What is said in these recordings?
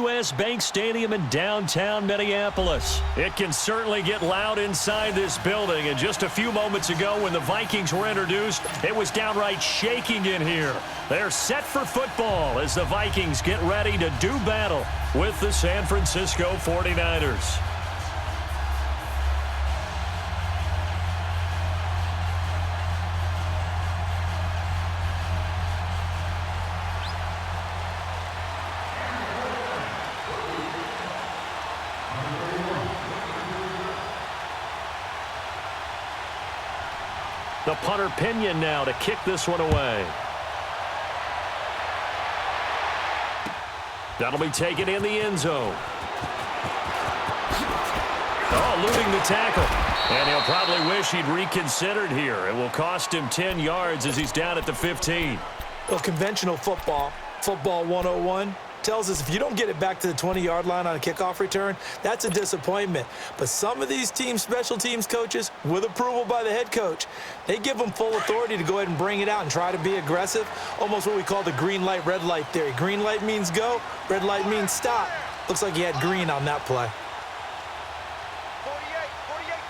U.S. Bank Stadium in downtown Minneapolis. It can certainly get loud inside this building, and just a few moments ago when the Vikings were introduced, it was downright shaking in here. They're set for football as the Vikings get ready to do battle with the San Francisco 49ers. The punter Pinion now to kick this one away. That'll be taken in the end zone. Oh, eluding the tackle. And he'll probably wish he'd reconsidered here. It will cost him 10 yards as he's down at the 15. Well, conventional football 101, tells us if you don't get it back to the 20-yard line on a kickoff return, that's a disappointment. But some of these team special teams coaches, with approval by the head coach, they give them full authority to go ahead and bring it out and try to be aggressive, almost what we call the green light, red light theory. Green light means go, red light means stop. Looks like he had green on that play. 48,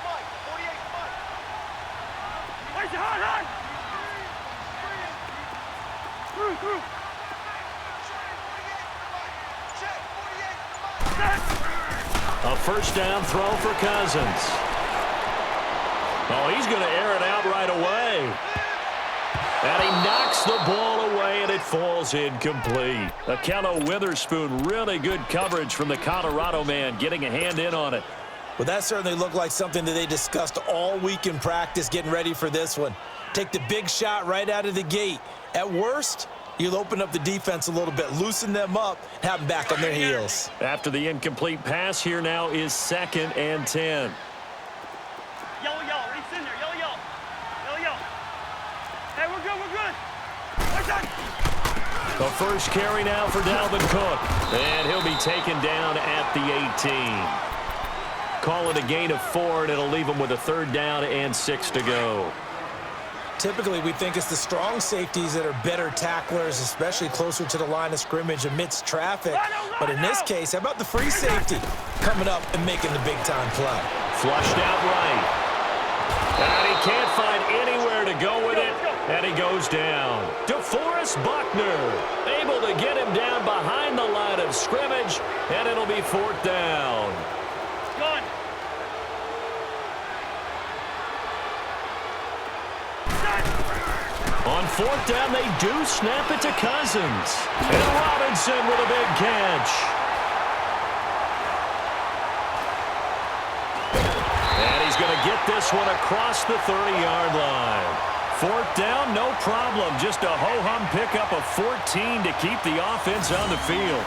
Mike. Where's your hard? Through. A first down throw for Cousins. Oh, he's going to air it out right away. And he knocks the ball away, and it falls incomplete. Akello Witherspoon, really good coverage from the Colorado man, getting a hand in on it. Well, that certainly looked like something that they discussed all week in practice, getting ready for this one. Take the big shot right out of the gate. At worst, you'll open up the defense a little bit, loosen them up, have them back on their heels. After the incomplete pass, here now is 2nd and 10. Yellow, Reese in there, yellow. Hey, we're good. The first carry now for Dalvin Cook. And he'll be taken down at the 18. Call it a gain of 4, and it'll leave him with a 3rd down and 6 to go. Typically, we think it's the strong safeties that are better tacklers, especially closer to the line of scrimmage amidst traffic. But in this case, how about the free safety coming up and making the big-time play? Flushed out right. And he can't find anywhere to go with it, and he goes down. DeForest Buckner able to get him down behind the line of scrimmage, and it'll be 4th down. Gone. On 4th down, they do snap it to Cousins. And Robinson with a big catch. And he's going to get this one across the 30-yard line. 4th down, no problem. Just a ho-hum pickup of 14 to keep the offense on the field.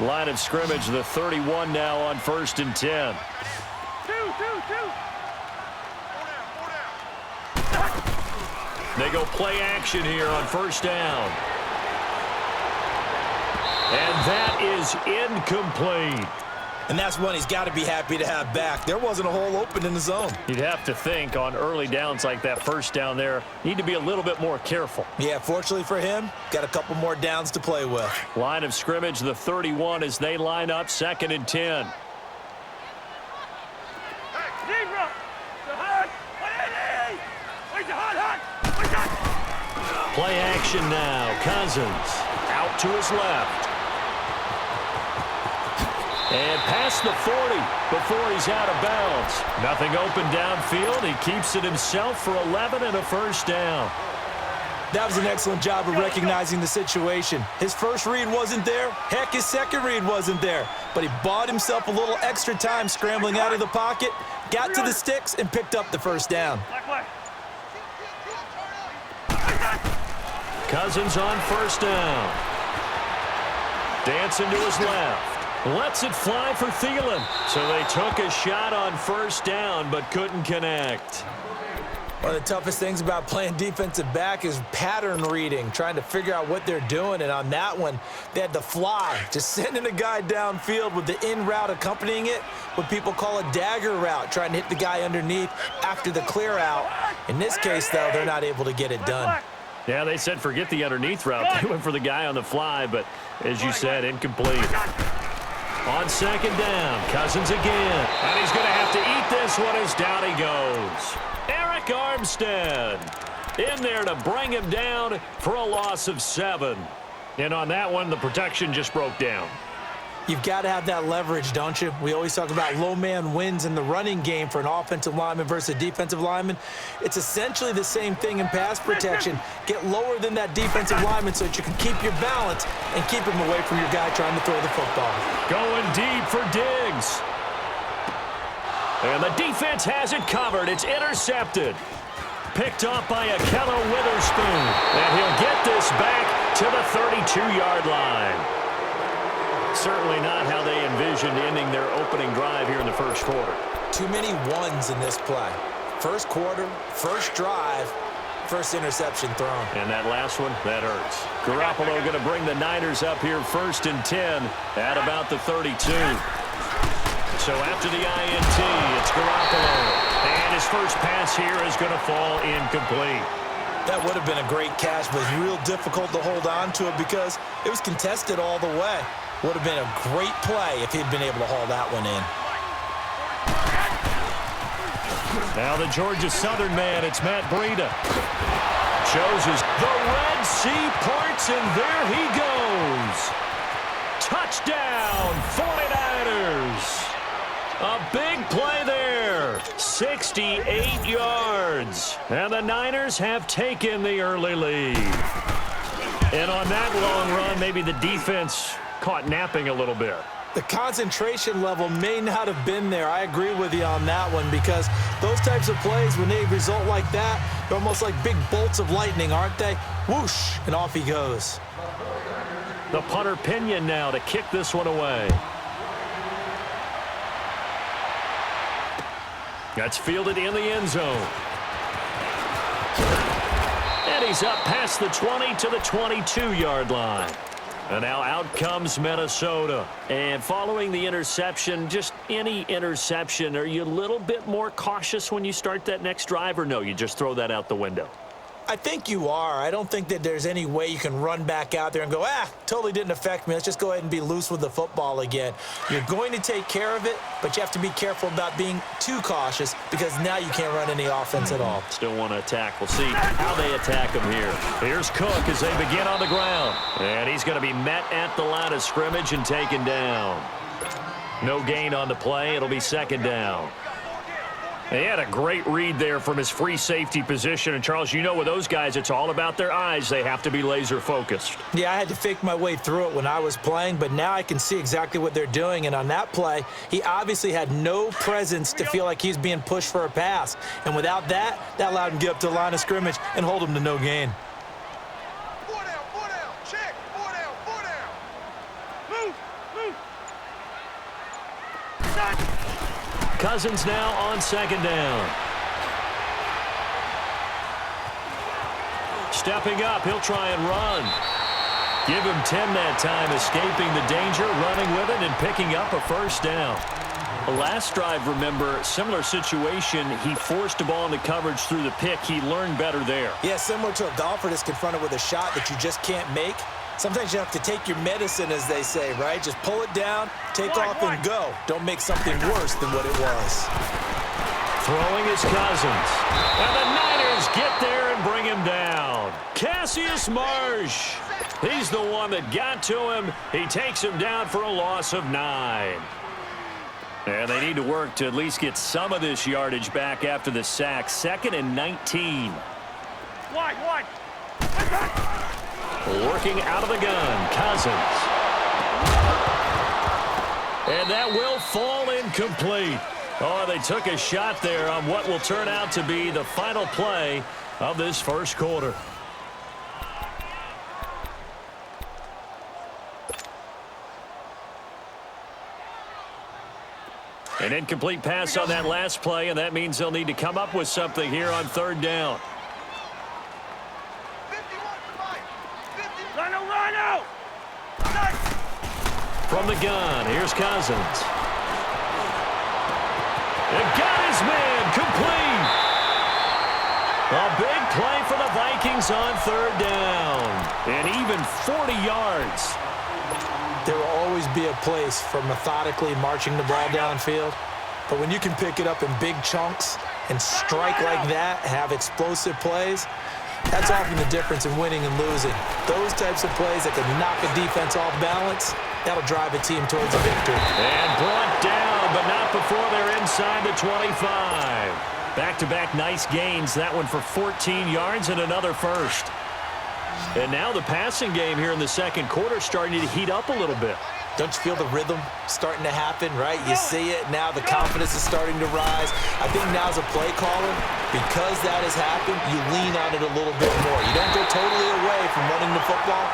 Line of scrimmage, the 31 now on 1st and 10. Two. They go play action here on 1st down. And that is incomplete. And that's one he's got to be happy to have back. There wasn't a hole open in the zone. You'd have to think on early downs like that 1st down there, need to be a little bit more careful. Yeah, fortunately for him, got a couple more downs to play with. Line of scrimmage, the 31 as they line up 2nd and 10. Play action now. Cousins out to his left. And past the 40 before he's out of bounds. Nothing open downfield. He keeps it himself for 11 and a 1st down. That was an excellent job of recognizing the situation. His first read wasn't there. Heck, his second read wasn't there. But he bought himself a little extra time scrambling out of the pocket, got to the sticks, and picked up the 1st down. Cousins on 1st down. Dancing to his left. Lets it fly for Thielen. So they took a shot on 1st down but couldn't connect. One of the toughest things about playing defensive back is pattern reading, trying to figure out what they're doing. And on that one, they had to fly, just sending a guy downfield with the in route accompanying it, what people call a dagger route, trying to hit the guy underneath after the clear out. In this case, though, they're not able to get it done. Yeah, they said forget the underneath route. They went for the guy on the fly, but as you said, incomplete. On second down, Cousins again. And he's going to have to eat this one as down he goes. Eric Armstead in there to bring him down for a loss of 7. And on that one, the protection just broke down. You've got to have that leverage, don't you? We always talk about low man wins in the running game for an offensive lineman versus a defensive lineman. It's essentially the same thing in pass protection. Get lower than that defensive lineman so that you can keep your balance and keep him away from your guy trying to throw the football. Going deep for Diggs. And the defense has it covered. It's intercepted. Picked off by Akello Witherspoon. And he'll get this back to the 32-yard line. Certainly not how they envisioned ending their opening drive here in the first quarter. Too many ones in this play. First quarter, first drive, first interception thrown. And that last one, that hurts. Garoppolo going to bring the Niners up here 1st and 10 at about the 32. So after the INT, it's Garoppolo. And his first pass here is going to fall incomplete. That would have been a great catch, but it's real difficult to hold on to it because it was contested all the way. Would have been a great play if he'd been able to haul that one in. Now the Georgia Southern man, it's Matt Breida. Chooses the Red Sea parts, and there he goes. Touchdown, 49ers. A big play there. 68 yards. And the Niners have taken the early lead. And on that long run, maybe the defense caught napping a little bit. The concentration level may not have been there. I agree with you on that one because those types of plays, when they result like that, they're almost like big bolts of lightning, aren't they? Whoosh, and off he goes. The punter Pinion now to kick this one away. That's fielded in the end zone. And he's up past the 20 to the 22-yard line. And now out comes Minnesota. And following the interception, just any interception, are you a little bit more cautious when you start that next drive, or no, you just throw that out the window? I think you are. I don't think that there's any way you can run back out there and go, totally didn't affect me. Let's just go ahead and be loose with the football again. You're going to take care of it, but you have to be careful about being too cautious because now you can't run any offense at all. Still want to attack. We'll see how they attack him here. Here's Cook as they begin on the ground. And he's going to be met at the line of scrimmage and taken down. No gain on the play. It'll be 2nd down. He had a great read there from his free safety position. And, Charles, you know with those guys, it's all about their eyes. They have to be laser-focused. Yeah, I had to fake my way through it when I was playing, but now I can see exactly what they're doing. And on that play, he obviously had no presence to feel like he's being pushed for a pass. And without that, that allowed him to get up to the line of scrimmage and hold him to no gain. 4 down, check, 4 down, 4 down. Move. Done. Cousins now on 2nd down. Stepping up, he'll try and run. Give him 10 that time, escaping the danger, running with it, and picking up a 1st down. The last drive, remember, similar situation. He forced a ball into coverage through the pick. He learned better there. Yeah, similar to a golfer that's confronted with a shot that you just can't make. Sometimes you have to take your medicine, as they say, right? Just pull it down, take off, and go. Don't make something worse than what it was. Throwing is Cousins. And the Niners get there and bring him down. Cassius Marsh. He's the one that got to him. He takes him down for a loss of 9. And they need to work to at least get some of this yardage back after the sack. 2nd and 19. Wide. Working out of the gun, Cousins. And that will fall incomplete. Oh, they took a shot there on what will turn out to be the final play of this first quarter. An incomplete pass on that last play, and that means they'll need to come up with something here on 3rd down. Rhino! From the gun, here's Cousins. And got his man complete. A big play for the Vikings on third down. And even 40 yards. There will always be a place for methodically marching the ball downfield. But when you can pick it up in big chunks and strike like that, have explosive plays, that's often the difference in winning and losing. Those types of plays that can knock a defense off balance, that'll drive a team towards a victory. And brought down, but not before they're inside the 25. Back-to-back nice gains. That one for 14 yards and another first. And now the passing game here in the second quarter starting to heat up a little bit. Don't you feel the rhythm starting to happen, right? You see it now. The confidence is starting to rise. I think now as a play caller, because that has happened, you lean on it a little bit more. You don't go totally away from running the football,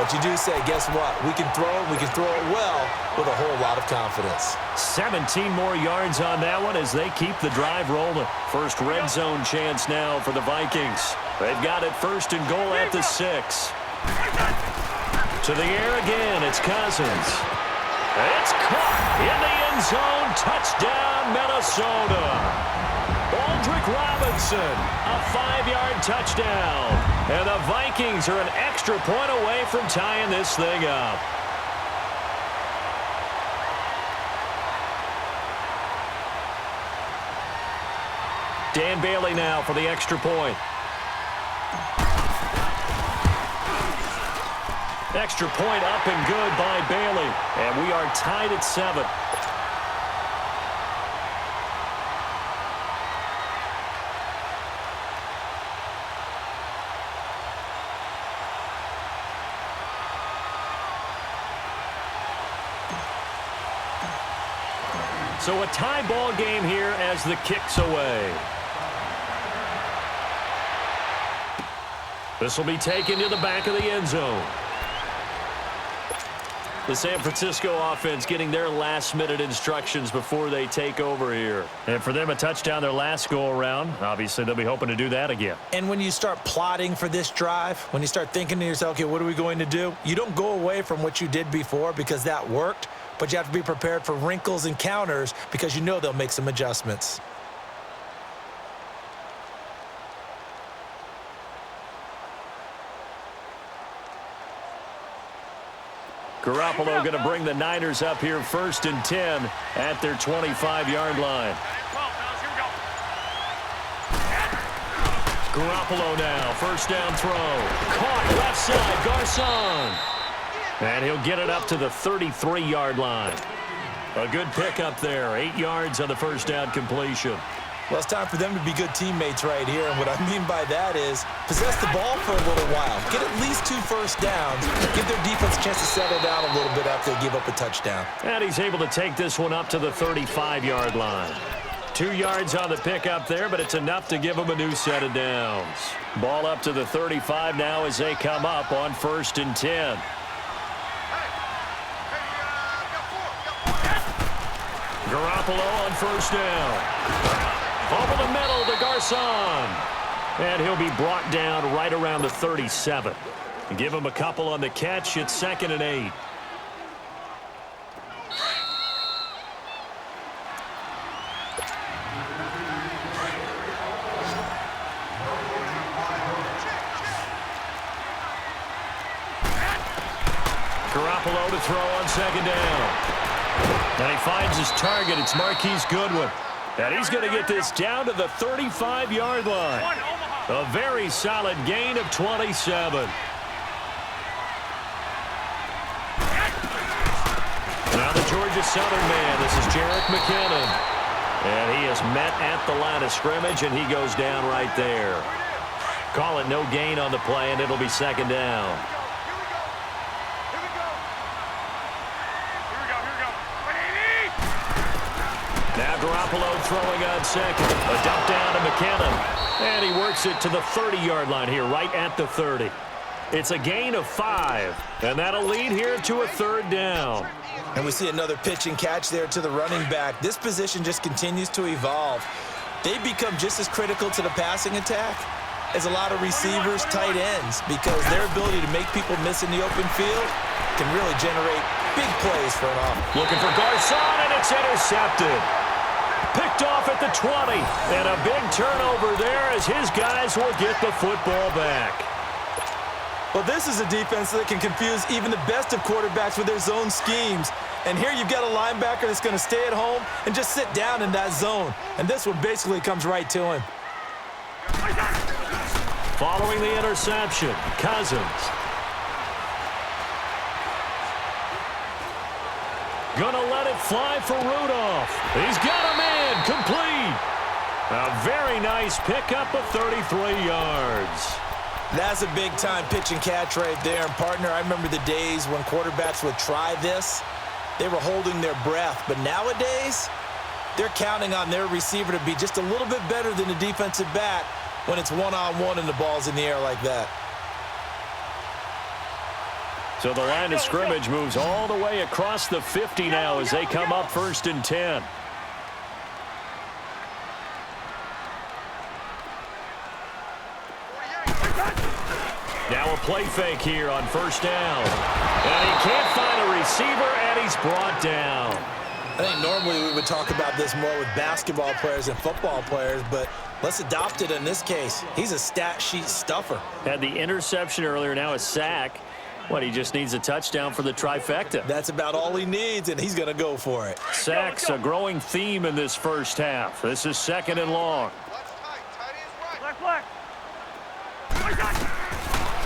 but you do say, guess what? We can throw it. We can throw it well with a whole lot of confidence. 17 more yards on that one as they keep the drive rolling. First red zone chance now for the Vikings. They've got it first and goal at the 6. To the air again, it's Cousins. It's caught in the end zone. Touchdown, Minnesota. Aldrick Robinson, a 5-yard touchdown. And the Vikings are an extra point away from tying this thing up. Dan Bailey now for the extra point. Extra point up and good by Bailey. And we are tied at 7. So a tie ball game here as the kick's away. This will be taken to the back of the end zone. The San Francisco offense getting their last-minute instructions before they take over here. And for them, a touchdown their last go-around. Obviously, they'll be hoping to do that again. And when you start plotting for this drive, when you start thinking to yourself, okay, what are we going to do? You don't go away from what you did before because that worked, but you have to be prepared for wrinkles and counters because you know they'll make some adjustments. Garoppolo going to bring the Niners up here first and 10 at their 25-yard line. Garoppolo now, first down throw. Caught left side, Garcon. And he'll get it up to the 33-yard line. A good pickup there, 8 yards on the first down completion. Well, it's time for them to be good teammates right here, and what I mean by that is possess the ball for a little while. Get at least 2 first downs. Give their defense a chance to settle down a little bit after they give up a touchdown. And he's able to take this one up to the 35-yard line. 2 yards on the pickup there, but it's enough to give them a new set of downs. Ball up to the 35 now as they come up on first and 10. Garoppolo on first down. Over the middle to Garcon. And he'll be brought down right around the 37. Give him a couple on the catch. It's 2nd and 8. Garoppolo to throw on 2nd down. And he finds his target. It's Marquise Goodwin. And he's going to get this down to the 35-yard line. A very solid gain of 27. Now the Georgia Southern man. This is Jerick McKinnon. And he is met at the line of scrimmage, and he goes down right there. Call it no gain on the play, and it'll be 2nd down. Now Garoppolo throwing on 2nd. A dump down to McKinnon. And he works it to the 30-yard line here, right at the 30. It's a gain of 5. And that'll lead here to a 3rd down. And we see another pitch and catch there to the running back. This position just continues to evolve. They become just as critical to the passing attack as a lot of receivers, tight ends, because their ability to make people miss in the open field can really generate big plays for an offense. Looking for Garcon, and it's intercepted. Picked off at the 20. And a big turnover there as his guys will get the football back. Well, this is a defense that can confuse even the best of quarterbacks with their zone schemes. And here you've got a linebacker that's going to stay at home and just sit down in that zone. And this one basically comes right to him. Following the interception, Cousins. Gonna let it fly for Rudolph. He's got him in, complete. A very nice pickup of 33 yards. That's a big-time pitch and catch right there. And, partner, I remember the days when quarterbacks would try this. They were holding their breath. But nowadays, they're counting on their receiver to be just a little bit better than the defensive back when it's one-on-one and the ball's in the air like that. So the line of scrimmage moves all the way across the 50 now as they come up 1st and 10. Now a play fake here on 1st down. And he can't find a receiver, and he's brought down. I think normally we would talk about this more with basketball players and football players, but let's adopt it in this case. He's a stat sheet stuffer. Had the interception earlier, now a sack. What, he just needs a touchdown for the trifecta. That's about all he needs, and he's going to go for it. Sacks, a growing theme in this first half. This is 2nd and long.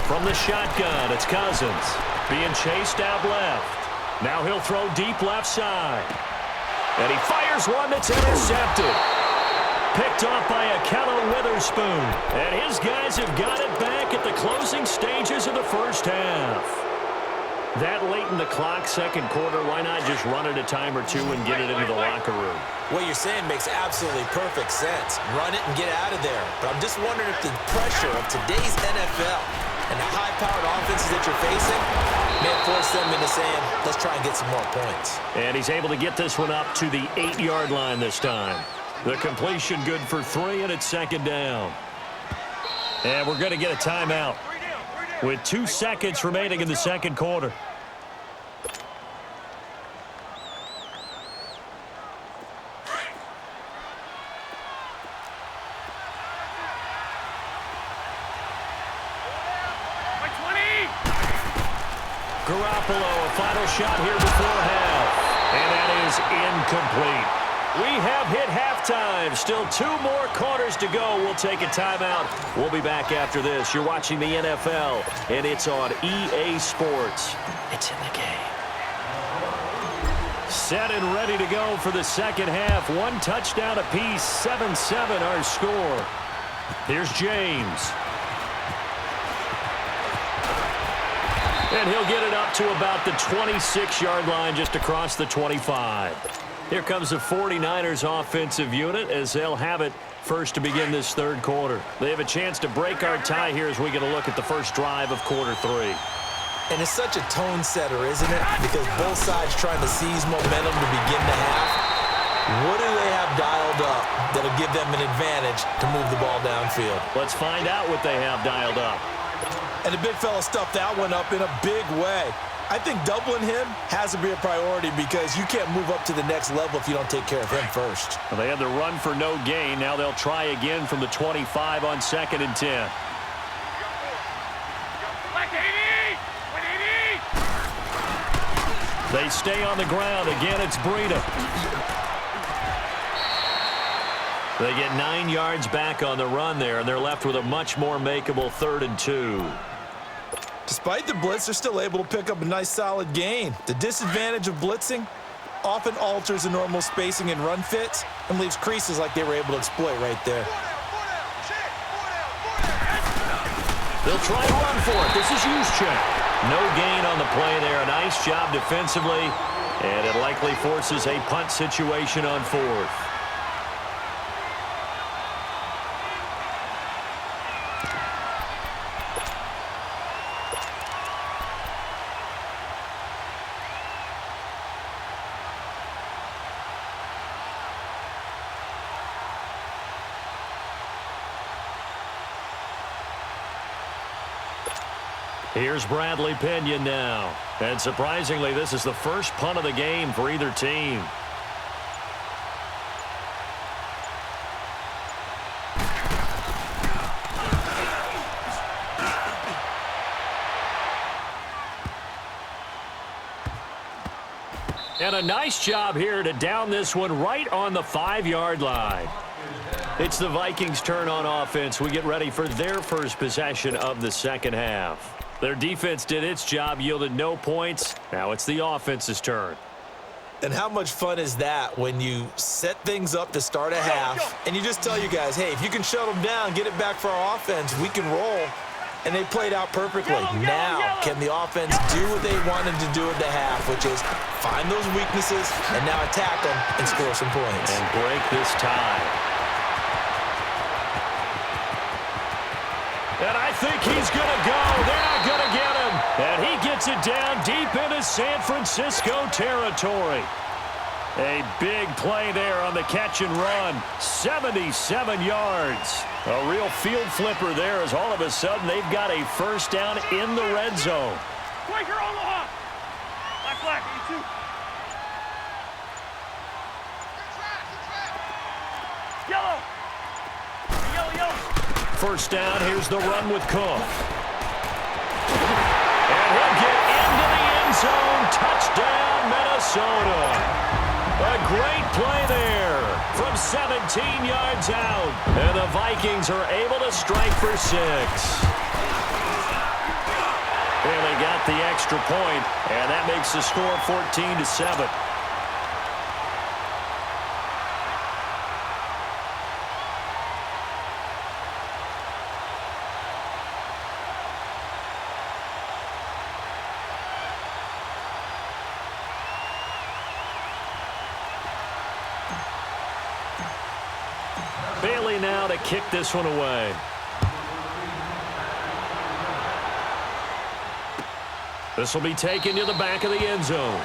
From the shotgun, it's Cousins. Being chased out left. Now he'll throw deep left side. And he fires one that's intercepted. Picked off by Akello Witherspoon. And his guys have got it back at the closing stages of the first half. That late in the clock, 2nd quarter, why not just run it a time or two and get it into the locker room? What you're saying makes absolutely perfect sense. Run it and get out of there. But I'm just wondering if the pressure of today's NFL and the high-powered offenses that you're facing may force them into saying, let's try and get some more points. And he's able to get this one up to the 8-yard line this time. The completion good for 3, and it's 2nd down. And we're going to get a timeout with 2 seconds remaining in the 2nd quarter. Garoppolo, a final shot here before half. And that is incomplete. We have hit halftime. Still 2 more quarters to go. We'll take a timeout. We'll be back after this. You're watching the NFL, and it's on EA Sports. It's in the game. Set and ready to go for the 2nd half. 1 touchdown apiece. 7-7 our score. Here's James. And he'll get it up to about the 26-yard line just across the 25. Here comes the 49ers offensive unit as they'll have it first to begin this 3rd quarter. They have a chance to break our tie here as we get a look at the first drive of quarter 3. And it's such a tone setter, isn't it? Because both sides trying to seize momentum to begin the half. What do they have dialed up that'll give them an advantage to move the ball downfield? Let's find out what they have dialed up. And the big fella stuffed that one up in a big way. I think doubling him has to be a priority because you can't move up to the next level if you don't take care of him first. Well, they had the run for no gain. Now they'll try again from the 25 on 2nd and 10. They stay on the ground. Again, it's Breida. They get 9 yards back on the run there, and they're left with a much more makeable 3rd and 2. Despite the blitz, they're still able to pick up a nice solid gain. The disadvantage of blitzing often alters the normal spacing and run fits and leaves creases like they were able to exploit right there. They'll try to run for it. This is Juszczyk. No gain on the play there. A nice job defensively, and it likely forces a punt situation on 4th. Here's Bradley Pinion now. And surprisingly, this is the first punt of the game for either team. And a nice job here to down this one right on the 5-yard line. It's the Vikings' turn on offense. We get ready for their first possession of the second half. Their defense did its job, yielded no points. Now it's the offense's turn. And how much fun is that when you set things up to start a half and you just tell you guys, hey, if you can shut them down, get it back for our offense, we can roll. And they played out perfectly. Now, can the offense do what they wanted to do at the half, which is find those weaknesses and now attack them and score some points. And break this tie. And I think he's going to go. They're not going to get him. And he gets it down deep into San Francisco territory. A big play there on the catch and run. 77 yards. A real field flipper there as all of a sudden they've got a first down in the red zone. Quaker Omaha. Black flag, 82. Yellow. Yellow, yellow. First down, here's the run with Cook. And he'll get into the end zone. Touchdown, Minnesota. A great play there from 17 yards out. And the Vikings are able to strike for 6. And they got the extra point, and that makes the score 14-7. Bailey now to kick this one away. This will be taken to the back of the end zone.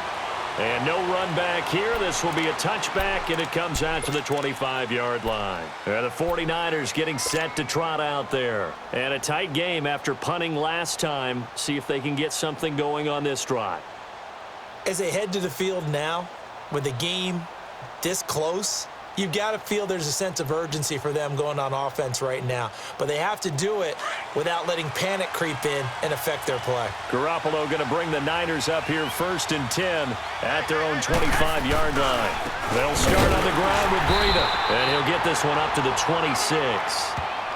And no run back here. This will be a touchback, and it comes out to the 25-yard line. And the 49ers getting set to trot out there. And a tight game after punting last time. See if they can get something going on this drive. As they head to the field now, with the game this close, you've got to feel there's a sense of urgency for them going on offense right now. But they have to do it without letting panic creep in and affect their play. Garoppolo going to bring the Niners up here 1st and 10 at their own 25-yard line. They'll start on the ground with Breida, and he'll get this one up to the 26.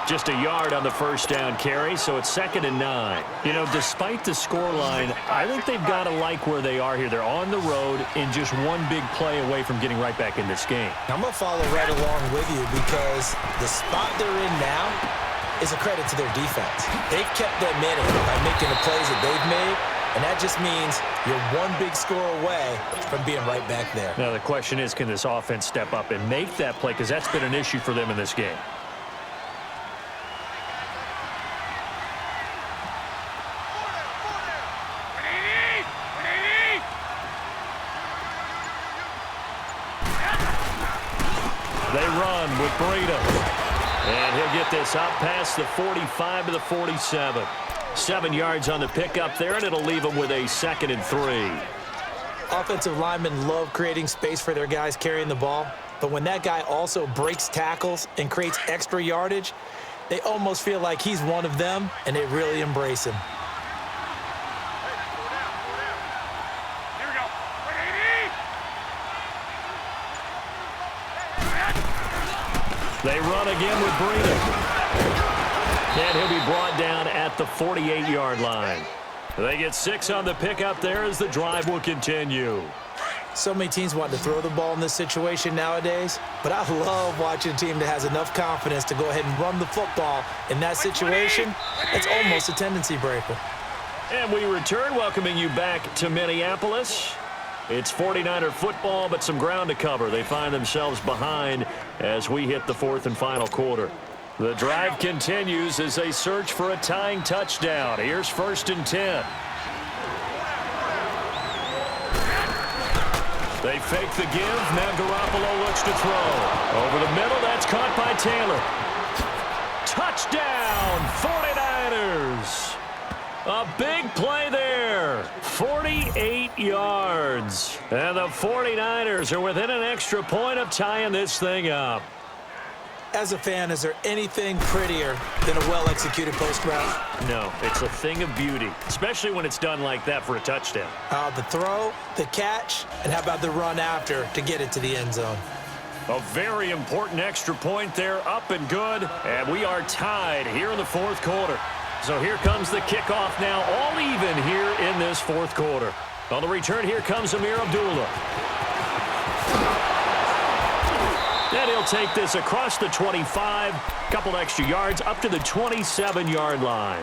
Just a yard on the first down carry, so it's 2nd and 9. You know, despite the scoreline, I think they've got to like where they are here. They're on the road and just one big play away from getting right back in this game. I'm going to follow right along with you because the spot they're in now is a credit to their defense. They've kept them in it by making the plays that they've made, and that just means you're one big score away from being right back there. Now, the question is, can this offense step up and make that play? Because that's been an issue for them in this game. They run with Breida. And he'll get this up past the 45 to the 47. 7 yards on the pickup there, and it'll leave them with a 2nd and 3. Offensive linemen love creating space for their guys carrying the ball. But when that guy also breaks tackles and creates extra yardage, they almost feel like he's one of them, and they really embrace him. They run again with Breida. And he'll be brought down at the 48-yard line. They get 6 on the pickup there as the drive will continue. So many teams want to throw the ball in this situation nowadays, but I love watching a team that has enough confidence to go ahead and run the football in that situation. It's almost a tendency breaker. And we return, welcoming you back to Minneapolis. It's 49er football, but some ground to cover. They find themselves behind as we hit the 4th and final quarter. The drive continues as they search for a tying touchdown. Here's 1st and 10. They fake the give. Now Garoppolo looks to throw. Over the middle, that's caught by Taylor. Touchdown, 49ers. A big play there. 48 yards. And the 49ers are within an extra point of tying this thing up. As a fan, is there anything prettier than a well-executed post route? No, it's a thing of beauty, especially when it's done like that for a touchdown. The throw, the catch, and how about the run after to get it to the end zone? A very important extra point there, up and good, and we are tied here in the fourth quarter. So here comes the kickoff now, all even here in this fourth quarter. On the return, here comes Amir Abdullah. And he'll take this across the 25, couple extra yards, up to the 27-yard line.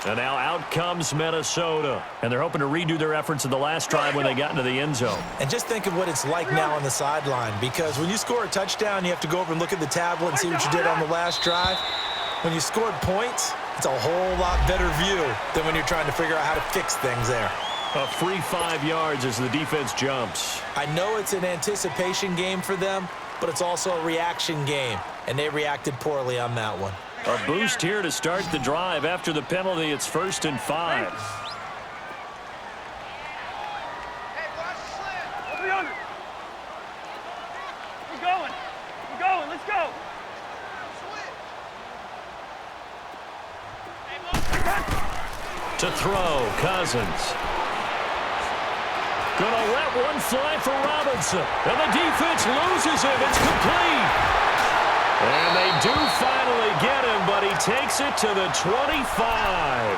And now out comes Minnesota. And they're hoping to redo their efforts in the last drive when they got into the end zone. And just think of what it's like now on the sideline, because when you score a touchdown, you have to go over and look at the tablet and see what you did on the last drive. When you scored points, it's a whole lot better view than when you're trying to figure out how to fix things there. A free 5 yards as the defense jumps. I know it's an anticipation game for them, but it's also a reaction game, and they reacted poorly on that one. A boost here to start the drive. After the penalty, it's 1st and 5. Over the under. We're going. We're going. Let's go. To throw, Cousins. Gonna let one fly for Robinson. And the defense loses him. It's complete. And they do finally get him, but he takes it to the 25.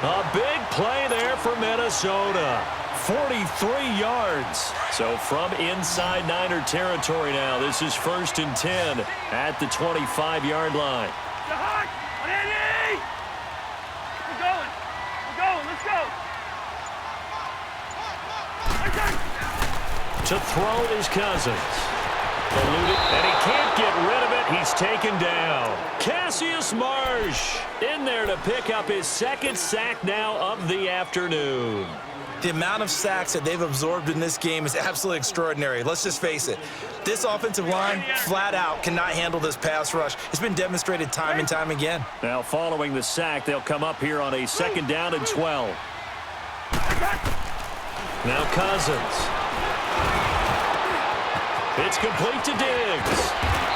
A big play there for Minnesota. 43 yards. So from inside Niner territory now, this is 1st and 10 at the 25-yard line. Hawk, on Andy! We're going. We're going. Let's go. To throw is Cousins. Eluded, and he can't get rid of it. He's taken down. Cassius Marsh in there to pick up his 2nd sack now of the afternoon. The amount of sacks that they've absorbed in this game is absolutely extraordinary. Let's just face it. This offensive line, flat out, cannot handle this pass rush. It's been demonstrated time and time again. Now, following the sack, they'll come up here on a 2nd down and 12. Now Cousins. It's complete to Diggs.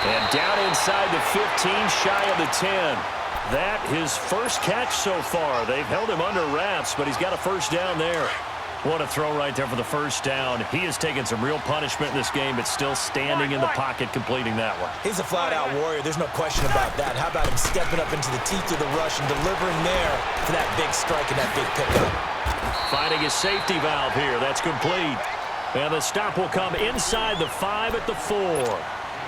And down inside the 15, shy of the 10. That his first catch so far. They've held him under wraps, but he's got a 1st down there. What a throw right there for the 1st down. He has taken some real punishment in this game, but still standing in the pocket completing that one. He's a flat-out warrior. There's no question about that. How about him stepping up into the teeth of the rush and delivering there for that big strike and that big pickup? Finding his safety valve here. That's complete. And the stop will come inside the 5 at the 4.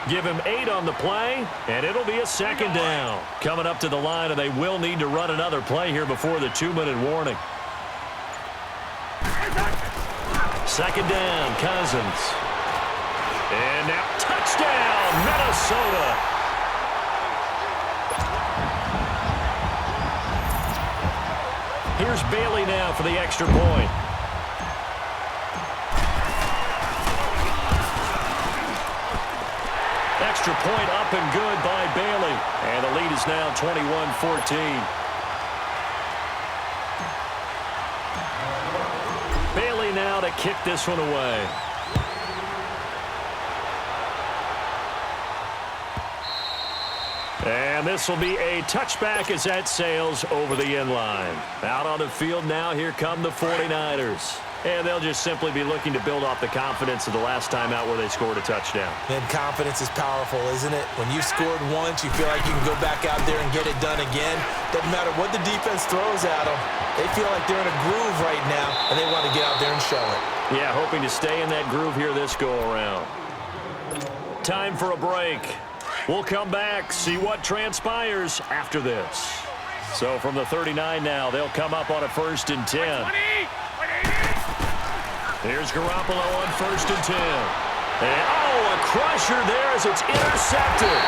Give him 8 on the play, and it'll be a 2nd down. Coming up to the line, and they will need to run another play here before the 2-minute warning. 2nd down, Cousins. And now touchdown, Minnesota. Here's Bailey now for the extra point. Extra point up and good by Bailey. And the lead is now 21-14. Bailey now to kick this one away. And this will be a touchback as that sails over the end line. Out on the field now, here come the 49ers. And they'll just simply be looking to build off the confidence of the last time out where they scored a touchdown. And confidence is powerful, isn't it? When you've scored once, you feel like you can go back out there and get it done again. Doesn't matter what the defense throws at them. They feel like they're in a groove right now, and they want to get out there and show it. Yeah, hoping to stay in that groove here this go-around. Time for a break. We'll come back, see what transpires after this. So from the 39 now, they'll come up on a 1st and 10. Here's Garoppolo on 1st and 10. And, a crusher there as it's intercepted.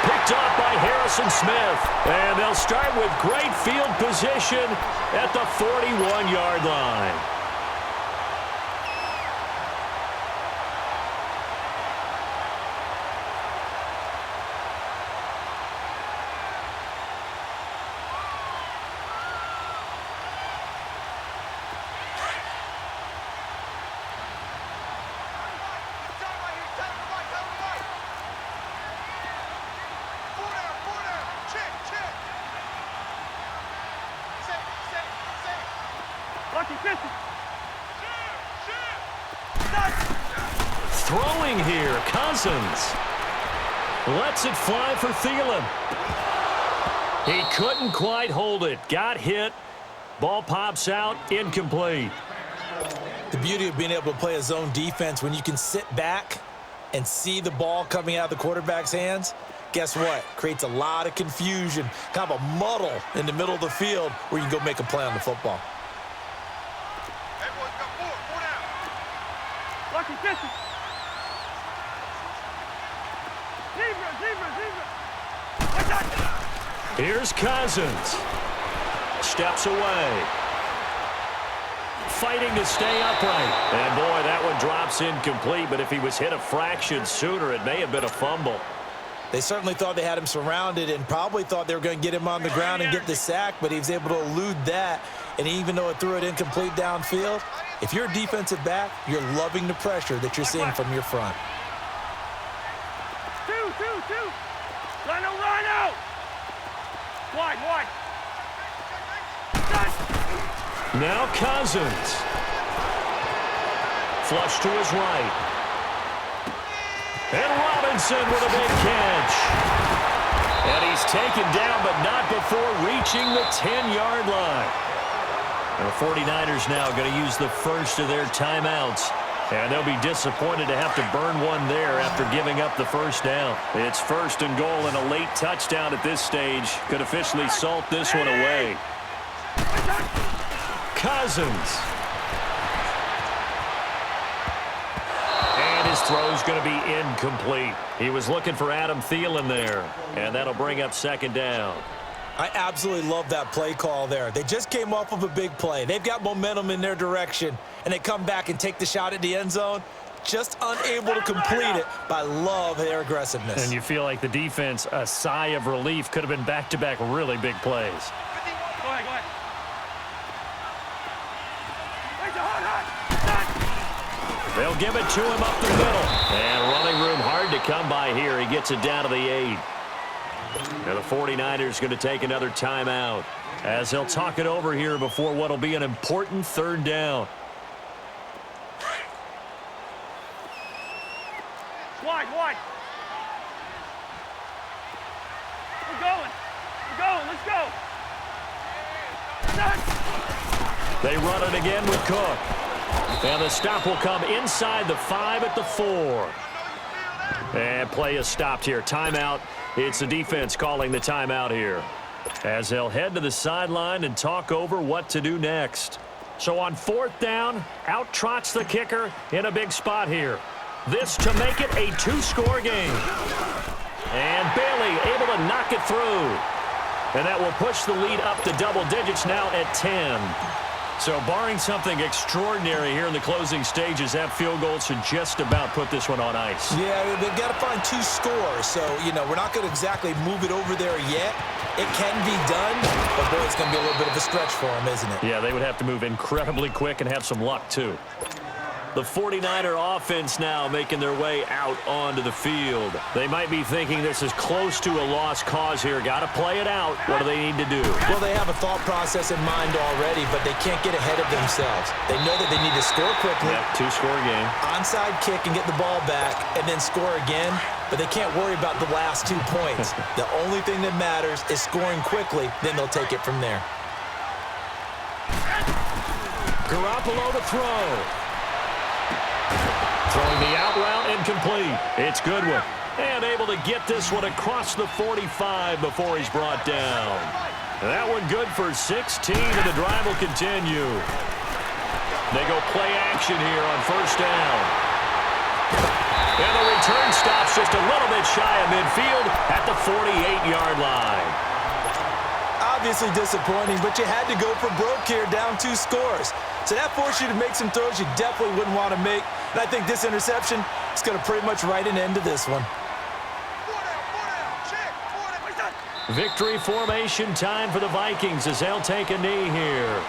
Picked off by Harrison Smith. And they'll start with great field position at the 41-yard line. Lucky 50. Throwing here, Cousins. Lets it fly for Thielen. He couldn't quite hold it. Got hit. Ball pops out, incomplete. The beauty of being able to play a zone defense when you can sit back and see the ball coming out of the quarterback's hands, guess what? Creates a lot of confusion, kind of a muddle in the middle of the field where you can go make a play on the football. Everyone's got four down. Lucky 50. Zebra. Here's Cousins. Steps away. Fighting to stay upright. And boy, that one drops incomplete, but if he was hit a fraction sooner, it may have been a fumble. They certainly thought they had him surrounded and probably thought they were going to get him on the ground and get the sack, but he was able to elude that. And even though it threw it incomplete downfield, if you're a defensive back, you're loving the pressure that you're seeing from your front. Two. Rhino. Wide. Now Cousins. Flush to his right. And Robinson with a big catch. And he's taken down, but not before reaching the 10-yard line. And the 49ers now going to use the first of their timeouts. And they'll be disappointed to have to burn one there after giving up the first down. It's first and goal, and a late touchdown at this stage could officially salt this one away. Cousins. And his throw's going to be incomplete. He was looking for Adam Thielen there, and that'll bring up second down. I absolutely love that play call there. They just came off of a big play. They've got momentum in their direction, and they come back and take the shot at the end zone, just unable to complete it, but I love their aggressiveness. And you feel like the defense, a sigh of relief, could have been back-to-back really big plays. Go ahead. They'll give it to him up the middle. And running room hard to come by here. He gets it down to the 8. Now the 49ers going to take another timeout as they'll talk it over here before what will be an important third down. Wide. We're going. Let's go. They run it again with Cook. And the stop will come inside the 5 at the 4. And play is stopped here. Timeout. It's the defense calling the timeout here as they'll head to the sideline and talk over what to do next. So on fourth down, out trots the kicker in a big spot here. This to make it a 2-score game. And Bailey able to knock it through. And that will push the lead up to double digits now at 10. So barring something extraordinary here in the closing stages, that field goal should just about put this one on ice. Yeah, they've got to find 2 scores. So, we're not going to exactly move it over there yet. It can be done, but boy, it's going to be a little bit of a stretch for them, isn't it? Yeah, they would have to move incredibly quick and have some luck, too. The 49er offense now making their way out onto the field. They might be thinking this is close to a lost cause here. Got to play it out. What do they need to do? Well, they have a thought process in mind already, but they can't get ahead of themselves. They know that they need to score quickly. Yeah, 2-score game. Onside kick and get the ball back and then score again, but they can't worry about the last 2 points. The only thing that matters is scoring quickly, then they'll take it from there. Garoppolo to throw. Throwing the out route incomplete. It's Goodwin. And able to get this one across the 45 before he's brought down. That one good for 16, and the drive will continue. They go play action here on first down. And the return stops just a little bit shy of midfield at the 48-yard line. Obviously disappointing, but you had to go for broke here, down 2 scores. So that forced you to make some throws you definitely wouldn't want to make. And I think this interception is going to pretty much write an end to this one. Victory formation time for the Vikings as they'll take a knee here.